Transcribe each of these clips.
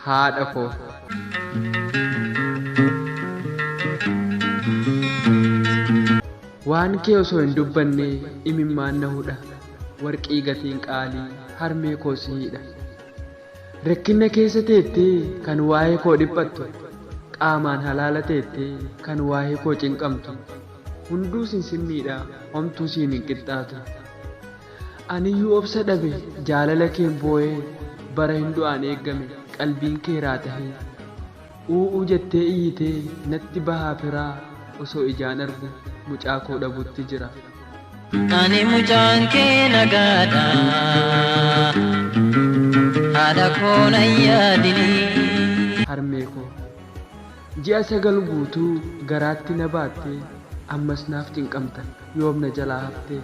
haadha koo. Waan kee osoo hin dubbanne imimmaan na hudha, warqii gatiin qaalii harmee koo siidha. Rakkina keessa teettee kan waa'ee koo dhiphattu, qaamaan halaala teettee kan waa'ee koo cinqamtu, hunduu sinsinniidha homtuu siin hin qixxaatu. Aniyyuu obsa dhabe jaalala keen boo'ee, bara hin du'aan eeggame qalbiin kee raatahee, u'uu jettee iyyitee natti bahaa firaa, osoo ijaan argu mucaa koo dhabutti jira. Ani mucaan kee nagaadha, haadha koo na yaadini. Harmee koo ji'a 9 guutuu garaatti na baattee, ammas naaf cinqamta yoom na jalaa haftee.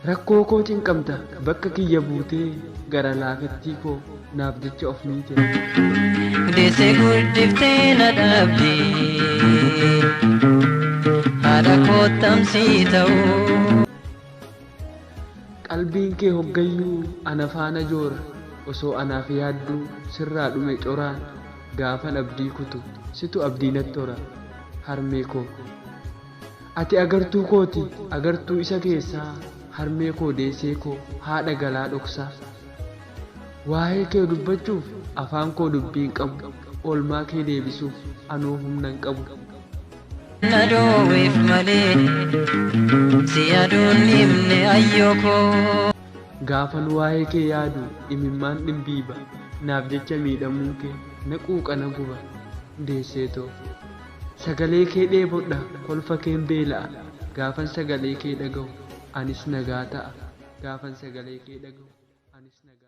Rakkoo koo cinqamta bakka kiyya buutee, gara laafettii koo naaf jecha of miite. Deessee guddiftee na dhabde, haadha koo tamsii ta'uu. Qalbiin kee hoggayyuu ana faana joora, osoo anaaf yaadduu sirraa dhume coraan, gaafan abdii kutu situ abdii natti hora. Harmee koo ati agartuu kooti, agartuu isa keessaa, harmee koo deessee koo haadha galaa dhoksaa. Waa'ee kee dubbachuuf afaan koo dubbiin qabu, oolmaa kee deebisuuf anuu humna hin qabu. Na dhoowweef malee si yaaduun himne ayyoo koo. Gaafan waa'ee kee yaadu imimmaan dhimbiiba, naaf jecha miidhamuun kee na quuqa na guba. Deesseetoo sagalee kee dheebodha, kolfa keen beela'a, gaafan sagalee kee dhaga'u anis nagaa ta'a. Gaafan sagalee kee dhaga'u anis nagaa.